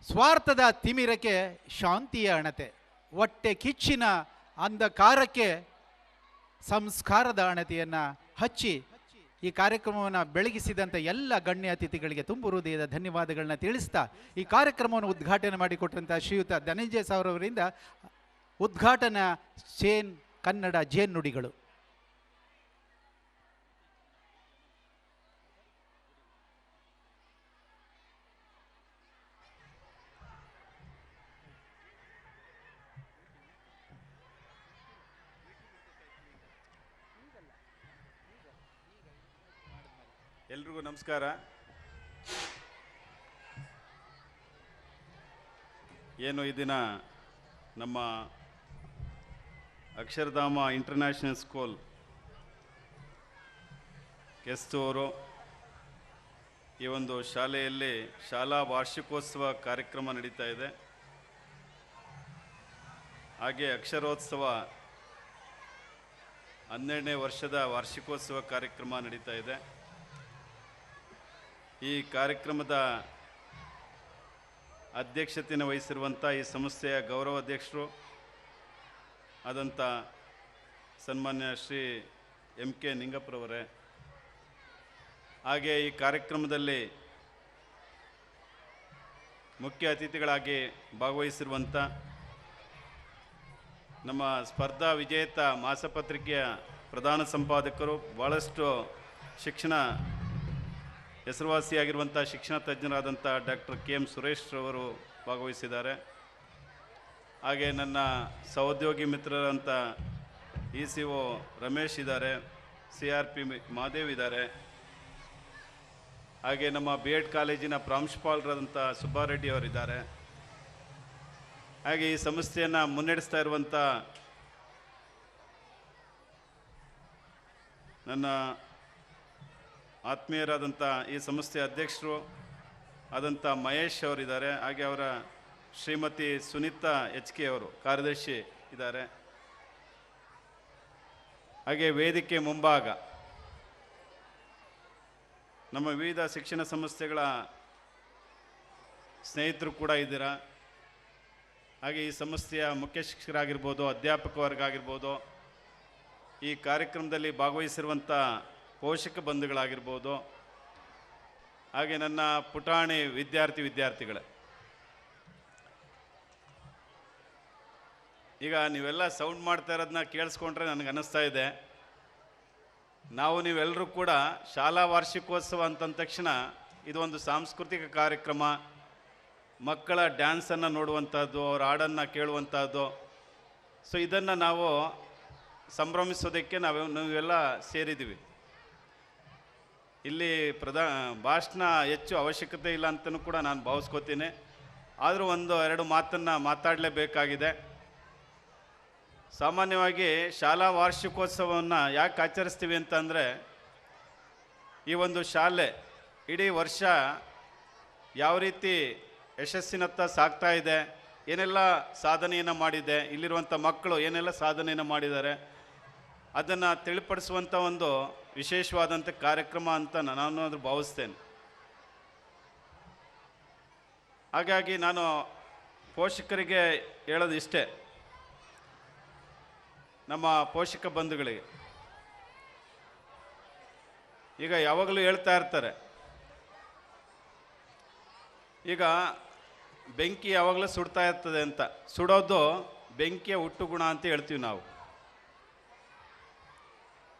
ಸ್ವಾರ್ಥದ ತಿಮಿರಕ್ಕೆ ಶಾಂತಿಯ ಅಣತೆ, ಹೊಟ್ಟೆ ಕಿಚ್ಚಿನ ಅಂಧಕಾರಕ್ಕೆ ಸಂಸ್ಕಾರದ ಅಣತೆಯನ್ನು ಹಚ್ಚಿ ಈ ಕಾರ್ಯಕ್ರಮವನ್ನು ಬೆಳಗಿಸಿದಂಥ ಎಲ್ಲ ಗಣ್ಯ ಅತಿಥಿಗಳಿಗೆ ತುಂಬು ಹೃದಯದ ಧನ್ಯವಾದಗಳನ್ನ ತಿಳಿಸ್ತಾ ಈ ಕಾರ್ಯಕ್ರಮವನ್ನು ಉದ್ಘಾಟನೆ ಮಾಡಿಕೊಟ್ಟಂಥ ಶ್ರೀಯುತ ಧನಂಜಯ ಸರ್ ಅವರಿಂದ ಉದ್ಘಾಟನಾ ಚೇನ್ ಕನ್ನಡ ಜೇನ್ ನುಡಿಗಳು. ಎಲ್ರಿಗೂ ನಮಸ್ಕಾರ. ಏನು ಈ ದಿನ ನಮ್ಮ ಅಕ್ಷರಧಾಮ ಇಂಟರ್ನ್ಯಾಷನಲ್ ಸ್ಕೂಲ್ ಕೆಸ್ತೂರು ಈ ಒಂದು ಶಾಲೆಯಲ್ಲಿ ಶಾಲಾ ವಾರ್ಷಿಕೋತ್ಸವ ಕಾರ್ಯಕ್ರಮ ನಡೀತಾ ಇದೆ. ಹಾಗೆ ಅಕ್ಷರೋತ್ಸವ 12ನೇ ವರ್ಷದ ವಾರ್ಷಿಕೋತ್ಸವ ಕಾರ್ಯಕ್ರಮ ನಡೀತಾ ಇದೆ. ಈ ಕಾರ್ಯಕ್ರಮದ ಅಧ್ಯಕ್ಷತೆಯನ್ನು ವಹಿಸಿರುವಂಥ ಈ ಸಂಸ್ಥೆಯ ಗೌರವ ಅಧ್ಯಕ್ಷರು ಆದಂಥ ಸನ್ಮಾನ್ಯ ಶ್ರೀ MK ನಿಂಗಪ್ಪರವರೇ, ಹಾಗೆ ಈ ಕಾರ್ಯಕ್ರಮದಲ್ಲಿ ಮುಖ್ಯ ಅತಿಥಿಗಳಾಗಿ ಭಾಗವಹಿಸಿರುವಂಥ ನಮ್ಮ ಸ್ಪರ್ಧಾ ವಿಜೇತ ಮಾಸಪತ್ರಿಕೆಯ ಪ್ರಧಾನ ಸಂಪಾದಕರು, ಭಾಳಷ್ಟು ಶಿಕ್ಷಣ ಹೆಸರುವಾಸಿಯಾಗಿರುವಂಥ ಶಿಕ್ಷಣ ತಜ್ಞರಾದಂಥ ಡಾಕ್ಟರ್ KM ಸುರೇಶ್ ರವರು ಭಾಗವಹಿಸಿದ್ದಾರೆ. ಹಾಗೆ ನನ್ನ ಸಹೋದ್ಯೋಗಿ ಮಿತ್ರರಂಥ ECO ರಮೇಶ್ ಇದ್ದಾರೆ, CRP ಮಹಾದೇವ್ ಇದ್ದಾರೆ. ಹಾಗೆ ನಮ್ಮ BEd ಕಾಲೇಜಿನ ಪ್ರಾಂಶುಪಾಲರಾದಂಥ ಸುಬ್ಬಾರೆಡ್ಡಿ ಅವರಿದ್ದಾರೆ. ಹಾಗೆ ಈ ಸಂಸ್ಥೆಯನ್ನು ಮುನ್ನಡೆಸ್ತಾ ಇರುವಂಥ ನನ್ನ ಆತ್ಮೀಯರಾದಂಥ ಈ ಸಂಸ್ಥೆಯ ಅಧ್ಯಕ್ಷರು ಆದಂಥ ಮಹೇಶ್ ಅವರಿದ್ದಾರೆ. ಹಾಗೆ ಅವರ ಶ್ರೀಮತಿ ಸುನೀತಾ HK ಅವರು ಕಾರ್ಯದರ್ಶಿ ಇದ್ದಾರೆ. ಹಾಗೆ ವೇದಿಕೆ ಮುಂಭಾಗ ನಮ್ಮ ವಿವಿಧ ಶಿಕ್ಷಣ ಸಂಸ್ಥೆಗಳ ಸ್ನೇಹಿತರು ಕೂಡ ಇದ್ದೀರಾ. ಹಾಗೆ ಈ ಸಂಸ್ಥೆಯ ಮುಖ್ಯ ಶಿಕ್ಷಕರಾಗಿರ್ಬೋದು, ಅಧ್ಯಾಪಕ ವರ್ಗ ಆಗಿರ್ಬೋದು, ಈ ಕಾರ್ಯಕ್ರಮದಲ್ಲಿ ಭಾಗವಹಿಸಿರುವಂಥ ಪೋಷಕ ಬಂಧುಗಳಾಗಿರ್ಬೋದು, ಹಾಗೆ ನನ್ನ ಪುಟಾಣಿ ವಿದ್ಯಾರ್ಥಿಗಳೇ, ಈಗ ನೀವೆಲ್ಲ ಸೌಂಡ್ ಮಾಡ್ತಾ ಇರೋದನ್ನ ಕೇಳಿಸ್ಕೊಂಡ್ರೆ ನನಗೆ ಅನ್ನಿಸ್ತಾ ಇದೆ, ನಾವು ನೀವೆಲ್ಲರೂ ಕೂಡ ಶಾಲಾ ವಾರ್ಷಿಕೋತ್ಸವ ಅಂತಂದ ತಕ್ಷಣ ಇದು ಒಂದು ಸಾಂಸ್ಕೃತಿಕ ಕಾರ್ಯಕ್ರಮ, ಮಕ್ಕಳ ಡ್ಯಾನ್ಸನ್ನು ನೋಡುವಂಥದ್ದು, ಅವ್ರ ಹಾಡನ್ನು ಕೇಳುವಂಥದ್ದು. ಸೊ ಇದನ್ನು ನಾವು ಸಂಭ್ರಮಿಸೋದಕ್ಕೆ ನಾವೆಲ್ಲ ಸೇರಿದ್ದೀವಿ. ಇಲ್ಲಿ ಭಾಷಣ ಹೆಚ್ಚು ಅವಶ್ಯಕತೆ ಇಲ್ಲ ಅಂತಲೂ ಕೂಡ ನಾನು ಭಾವಿಸ್ಕೋತೀನಿ. ಆದರೂ 1-2 ಮಾತನ್ನು ಮಾತಾಡಲೇಬೇಕಾಗಿದೆ. ಸಾಮಾನ್ಯವಾಗಿ ಶಾಲಾ ವಾರ್ಷಿಕೋತ್ಸವವನ್ನು ಯಾಕೆ ಆಚರಿಸ್ತೀವಿ ಅಂತಂದರೆ, ಈ ಒಂದು ಶಾಲೆ ಇಡೀ ವರ್ಷ ಯಾವ ರೀತಿ ಯಶಸ್ಸಿನತ್ತ ಸಾಗ್ತಾ ಇದೆ, ಏನೆಲ್ಲ ಸಾಧನೆಯನ್ನು ಮಾಡಿದೆ, ಇಲ್ಲಿರುವಂಥ ಮಕ್ಕಳು ಏನೆಲ್ಲ ಸಾಧನೆಯನ್ನು ಮಾಡಿದ್ದಾರೆ, ಅದನ್ನು ತಿಳಿಪಡಿಸುವಂಥ ಒಂದು ವಿಶೇಷವಾದಂಥ ಕಾರ್ಯಕ್ರಮ ಅಂತ ನಾನು ಅದು ಭಾವಿಸ್ತೇನೆ. ಹಾಗಾಗಿ ನಾನು ಪೋಷಕರಿಗೆ ಹೇಳೋದು ಇಷ್ಟೇ, ನಮ್ಮ ಪೋಷಕ ಬಂಧುಗಳಿಗೆ ಈಗ ಯಾವಾಗಲೂ ಹೇಳ್ತಾ ಇರ್ತಾರೆ, ಈಗ ಬೆಂಕಿ ಯಾವಾಗಲೂ ಸುಡ್ತಾ ಇರ್ತದೆ ಅಂತ. ಸುಡೋದು ಬೆಂಕಿಯ ಹುಟ್ಟು ಗುಣ ಅಂತ ಹೇಳ್ತೀವಿ ನಾವು.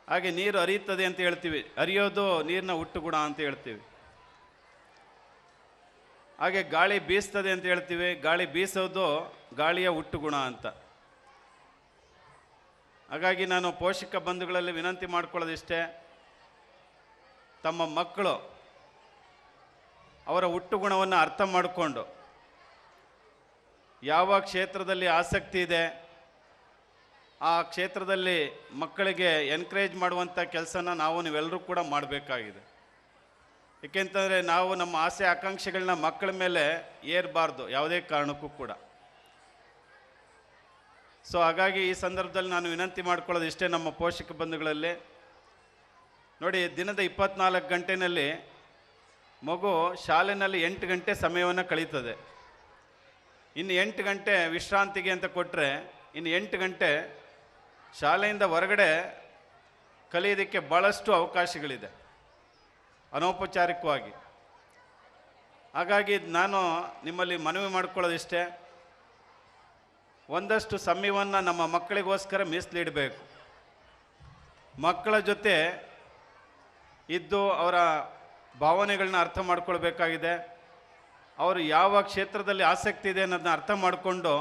ಹಾಗೆ ನೀರು ಹರಿಯುತ್ತದೆ ಅಂತ ಹೇಳ್ತೀವಿ, ಹರಿಯೋದು ನೀರಿನ ಹುಟ್ಟು ಗುಣ ಅಂತ ಹೇಳ್ತೀವಿ. ಹಾಗೆ ಗಾಳಿ ಬೀಸ್ತದೆ ಅಂತ ಹೇಳ್ತೀವಿ, ಗಾಳಿ ಬೀಸೋದು ಗಾಳಿಯ ಹುಟ್ಟು ಗುಣ ಅಂತ. ಹಾಗಾಗಿ ನಾನು ಪೋಷಕ ಬಂಧುಗಳಲ್ಲಿ ವಿನಂತಿ ಮಾಡ್ಕೊಳ್ಳೋದಿಷ್ಟೇ, ತಮ್ಮ ಮಕ್ಕಳು ಅವರ ಹುಟ್ಟು ಗುಣವನ್ನು ಅರ್ಥ ಮಾಡಿಕೊಂಡು ಯಾವ ಕ್ಷೇತ್ರದಲ್ಲಿ ಆಸಕ್ತಿ ಇದೆ ಆ ಕ್ಷೇತ್ರದಲ್ಲಿ ಮಕ್ಕಳಿಗೆ ಎನ್ಕರೇಜ್ ಮಾಡುವಂಥ ಕೆಲಸನ ನೀವೆಲ್ಲರೂ ಕೂಡ ಮಾಡಬೇಕಾಗಿದೆ. ಏಕೆಂತಂದರೆ ನಾವು ನಮ್ಮ ಆಸೆ ಆಕಾಂಕ್ಷೆಗಳನ್ನ ಮಕ್ಕಳ ಮೇಲೆ ಏರಬಾರ್ದು ಯಾವುದೇ ಕಾರಣಕ್ಕೂ ಕೂಡ. ಸೊ ಹಾಗಾಗಿ ಈ ಸಂದರ್ಭದಲ್ಲಿ ನಾನು ವಿನಂತಿ ಮಾಡ್ಕೊಳ್ಳೋದು ಇಷ್ಟೇ, ನಮ್ಮ ಪೋಷಕ ಬಂಧುಗಳಲ್ಲಿ ನೋಡಿ, ದಿನದ 24 ಗಂಟೆಯಲ್ಲಿ ಮಗು ಶಾಲೆಯಲ್ಲಿ 8 ಗಂಟೆ ಸಮಯವನ್ನು ಕಳೀತದೆ. ಇನ್ನು 8 ಗಂಟೆ ವಿಶ್ರಾಂತಿಗೆ ಅಂತ ಕೊಟ್ಟರೆ ಇನ್ನು 8 ಗಂಟೆ ಶಾಲೆಯಿಂದ ಹೊರಗಡೆ ಕಲಿಯೋದಕ್ಕೆ ಭಾಳಷ್ಟು ಅವಕಾಶಗಳಿದೆ ಅನೌಪಚಾರಿಕವಾಗಿ. ಹಾಗಾಗಿ ನಾನು ನಿಮ್ಮಲ್ಲಿ ಮನವಿ ಮಾಡ್ಕೊಳ್ಳೋದಿಷ್ಟೇ, ಒಂದಷ್ಟು ಸಮಯವನ್ನು ನಮ್ಮ ಮಕ್ಕಳಿಗೋಸ್ಕರ ಮೀಸಲಿಡಬೇಕು. ಮಕ್ಕಳ ಜೊತೆ ಇದ್ದು ಅವರ ಭಾವನೆಗಳನ್ನ ಅರ್ಥ ಮಾಡ್ಕೊಳ್ಬೇಕಾಗಿದೆ. ಅವರು ಯಾವ ಕ್ಷೇತ್ರದಲ್ಲಿ ಆಸಕ್ತಿ ಇದೆ ಅನ್ನೋದನ್ನ ಅರ್ಥ ಮಾಡಿಕೊಂಡು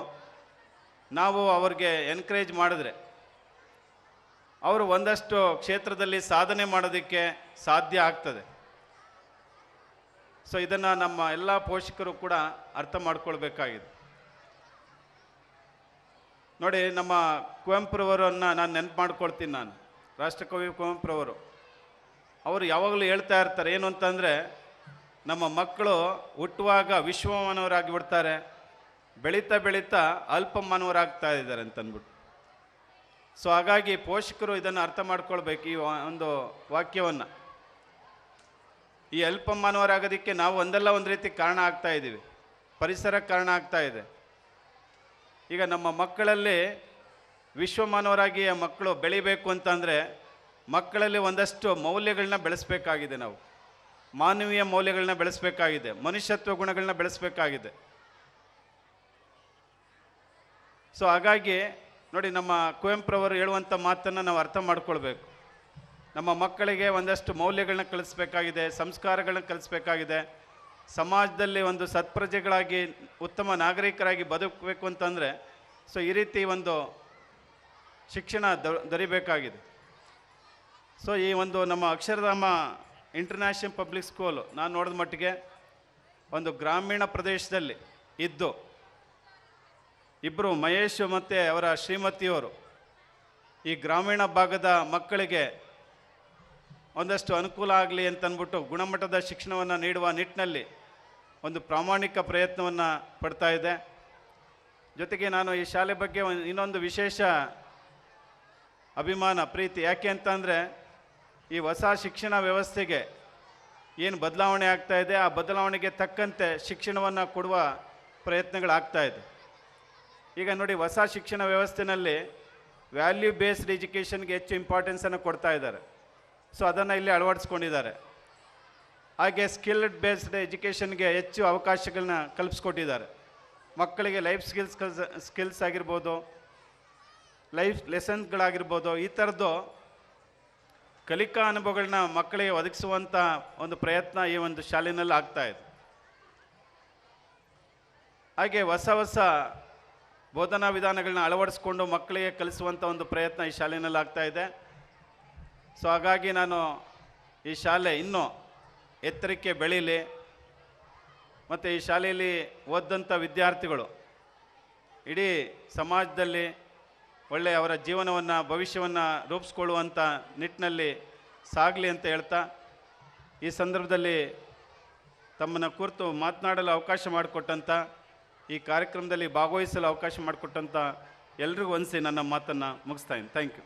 ನಾವು ಅವ್ರಿಗೆ ಎನ್ಕರೇಜ್ ಮಾಡಿದ್ರೆ ಅವರು ಒಂದಷ್ಟು ಕ್ಷೇತ್ರದಲ್ಲಿ ಸಾಧನೆ ಮಾಡೋದಕ್ಕೆ ಸಾಧ್ಯ ಆಗ್ತದೆ. ಸೊ ಇದನ್ನು ನಮ್ಮ ಎಲ್ಲ ಪೋಷಕರು ಕೂಡ ಅರ್ಥ ಮಾಡ್ಕೊಳ್ಬೇಕಾಗಿದೆ. ನೋಡಿ, ನಮ್ಮ ಕುವೆಂಪುರವರನ್ನು ನಾನು ನೆನಪು ಮಾಡ್ಕೊಳ್ತೀನಿ. ನಾನು ರಾಷ್ಟ್ರಕವಿ ಕುವೆಂಪುರವರು ಅವರು ಯಾವಾಗಲೂ ಹೇಳ್ತಾ ಇರ್ತಾರೆ ಏನು ಅಂತಂದರೆ, ನಮ್ಮ ಮಕ್ಕಳು ಹುಟ್ಟುವಾಗ ವಿಶ್ವಮಾನವರಾಗಿ ಬಿಡ್ತಾರೆ, ಬೆಳೀತಾ ಬೆಳೀತಾ ಅಲ್ಪಮಾನವರಾಗ್ತಾ ಇದ್ದಾರೆ ಅಂತಂದ್ಬಿಟ್ಟು. ಸೊ ಹಾಗಾಗಿ ಪೋಷಕರು ಇದನ್ನು ಅರ್ಥ ಮಾಡ್ಕೊಳ್ಬೇಕು, ಈ ಒಂದು ವಾಕ್ಯವನ್ನು. ಈ ಅಲ್ಪಮಾನವರಾಗೋದಕ್ಕೆ ನಾವು ಒಂದಲ್ಲ ಒಂದು ರೀತಿ ಕಾರಣ ಆಗ್ತಾ ಇದ್ದೀವಿ, ಪರಿಸರ ಕಾರಣ ಆಗ್ತಾ ಇದೆ. ಈಗ ನಮ್ಮ ಮಕ್ಕಳಲ್ಲಿ ವಿಶ್ವಮಾನವರಾಗಿ ಮಕ್ಕಳು ಬೆಳಿಬೇಕು ಅಂತಂದರೆ ಮಕ್ಕಳಲ್ಲಿ ಒಂದಷ್ಟು ಮೌಲ್ಯಗಳನ್ನ ಬೆಳೆಸಬೇಕಾಗಿದೆ. ನಾವು ಮಾನವೀಯ ಮೌಲ್ಯಗಳನ್ನ ಬೆಳೆಸಬೇಕಾಗಿದೆ, ಮನುಷ್ಯತ್ವ ಗುಣಗಳನ್ನ ಬೆಳೆಸಬೇಕಾಗಿದೆ. ಸೊ ಹಾಗಾಗಿ ನೋಡಿ, ನಮ್ಮ ಕುವೆಂಪುರವರು ಹೇಳುವಂಥ ಮಾತನ್ನು ನಾವು ಅರ್ಥ ಮಾಡ್ಕೊಳ್ಬೇಕು. ನಮ್ಮ ಮಕ್ಕಳಿಗೆ ಒಂದಷ್ಟು ಮೌಲ್ಯಗಳನ್ನ ಕಲಿಸ್ಬೇಕಾಗಿದೆ, ಸಂಸ್ಕಾರಗಳನ್ನ ಕಲಿಸ್ಬೇಕಾಗಿದೆ. ಸಮಾಜದಲ್ಲಿ ಒಂದು ಸತ್ಪ್ರಜೆಗಳಾಗಿ ಉತ್ತಮ ನಾಗರಿಕರಾಗಿ ಬದುಕಬೇಕು ಅಂತಂದರೆ ಸೊ ಈ ರೀತಿ ಒಂದು ಶಿಕ್ಷಣ ದೊರಿಬೇಕಾಗಿದೆ. ಸೊ ಈ ಒಂದು ನಮ್ಮ ಅಕ್ಷರಧಾಮ ಇಂಟರ್ನ್ಯಾಷನಲ್ ಪಬ್ಲಿಕ್ ಸ್ಕೂಲು ನಾನು ನೋಡಿದ ಮಟ್ಟಿಗೆ ಒಂದು ಗ್ರಾಮೀಣ ಪ್ರದೇಶದಲ್ಲಿ ಇದ್ದು ಇಬ್ಬರು ಮಹೇಶ್ ಮತ್ತು ಅವರ ಶ್ರೀಮತಿಯವರು ಈ ಗ್ರಾಮೀಣ ಭಾಗದ ಮಕ್ಕಳಿಗೆ ಒಂದಷ್ಟು ಅನುಕೂಲ ಆಗಲಿ ಅಂತಂದ್ಬಿಟ್ಟು ಗುಣಮಟ್ಟದ ಶಿಕ್ಷಣವನ್ನು ನೀಡುವ ನಿಟ್ಟಿನಲ್ಲಿ ಒಂದು ಪ್ರಾಮಾಣಿಕ ಪ್ರಯತ್ನವನ್ನು ಪಡ್ತಾ ಇದೆ. ಜೊತೆಗೆ ನಾನು ಈ ಶಾಲೆ ಬಗ್ಗೆ ಇನ್ನೊಂದು ವಿಶೇಷ ಅಭಿಮಾನ, ಪ್ರೀತಿ. ಯಾಕೆ ಅಂತಂದರೆ ಈ ಹೊಸ ಶಿಕ್ಷಣ ವ್ಯವಸ್ಥೆಗೆ ಏನು ಬದಲಾವಣೆ ಆಗ್ತಾ ಇದೆ, ಆ ಬದಲಾವಣೆಗೆ ತಕ್ಕಂತೆ ಶಿಕ್ಷಣವನ್ನು ಕೊಡುವ ಪ್ರಯತ್ನಗಳಾಗ್ತಾ ಇದೆ. ಈಗ ನೋಡಿ, ಹೊಸ ಶಿಕ್ಷಣ ವ್ಯವಸ್ಥೆಯಲ್ಲಿ ವ್ಯಾಲ್ಯೂ ಬೇಸ್ಡ್ ಎಜುಕೇಷನ್ಗೆ ಹೆಚ್ಚು ಇಂಪಾರ್ಟೆನ್ಸನ್ನು ಕೊಡ್ತಾ ಇದ್ದಾರೆ. ಸೊ ಅದನ್ನು ಇಲ್ಲಿ ಅಳವಡಿಸ್ಕೊಂಡಿದ್ದಾರೆ. ಹಾಗೆ ಸ್ಕಿಲ್ಡ್ ಬೇಸ್ಡ್ ಎಜುಕೇಷನ್ಗೆ ಹೆಚ್ಚು ಅವಕಾಶಗಳನ್ನ ಕಲ್ಪಿಸ್ಕೊಟ್ಟಿದ್ದಾರೆ. ಮಕ್ಕಳಿಗೆ ಲೈಫ್ ಸ್ಕಿಲ್ಸ್ ಆಗಿರ್ಬೋದು, ಲೈಫ್ ಲೆಸನ್ಸ್ಗಳಾಗಿರ್ಬೋದು, ಈ ಥರದ್ದು ಕಲಿಕಾ ಅನುಭವಗಳನ್ನ ಮಕ್ಕಳಿಗೆ ಒದಗಿಸುವಂಥ ಒಂದು ಪ್ರಯತ್ನ ಈ ಒಂದು ಶಾಲೆಯಲ್ಲಿ ಆಗ್ತಾ ಇದೆ. ಹಾಗೆ ಹೊಸ ಹೊಸ ಬೋಧನಾ ವಿಧಾನಗಳನ್ನ ಅಳವಡಿಸ್ಕೊಂಡು ಮಕ್ಕಳಿಗೆ ಕಲಿಸುವಂಥ ಒಂದು ಪ್ರಯತ್ನ ಈ ಶಾಲೆಯಲ್ಲಿ ಆಗ್ತಾ ಇದೆ. ಸೊ ಹಾಗಾಗಿ ನಾನು ಈ ಶಾಲೆ ಇನ್ನೂ ಎತ್ತರಕ್ಕೆ ಬೆಳೀಲಿ ಮತ್ತು ಈ ಶಾಲೆಯಲ್ಲಿ ಓದಂಥ ವಿದ್ಯಾರ್ಥಿಗಳು ಇಡೀ ಸಮಾಜದಲ್ಲಿ ಒಳ್ಳೆಯ ಅವರ ಜೀವನವನ್ನು, ಭವಿಷ್ಯವನ್ನು ರೂಪಿಸ್ಕೊಳ್ಳುವಂಥ ನಿಟ್ಟಿನಲ್ಲಿ ಸಾಗಲಿ ಅಂತ ಹೇಳ್ತಾ, ಈ ಸಂದರ್ಭದಲ್ಲಿ ತಮ್ಮನ್ನು ಕುರಿತು ಮಾತನಾಡಲು ಅವಕಾಶ ಮಾಡಿಕೊಟ್ಟಂಥ, ಈ ಕಾರ್ಯಕ್ರಮದಲ್ಲಿ ಭಾಗವಹಿಸಲು ಅವಕಾಶ ಮಾಡಿಕೊಟ್ಟಂಥ ಎಲ್ರಿಗೂ ವಂದಿಸಿ ನನ್ನ ಮಾತನ್ನು ಮುಗಿಸ್ತಾ ಇದ್ದೀನಿ. Thank you.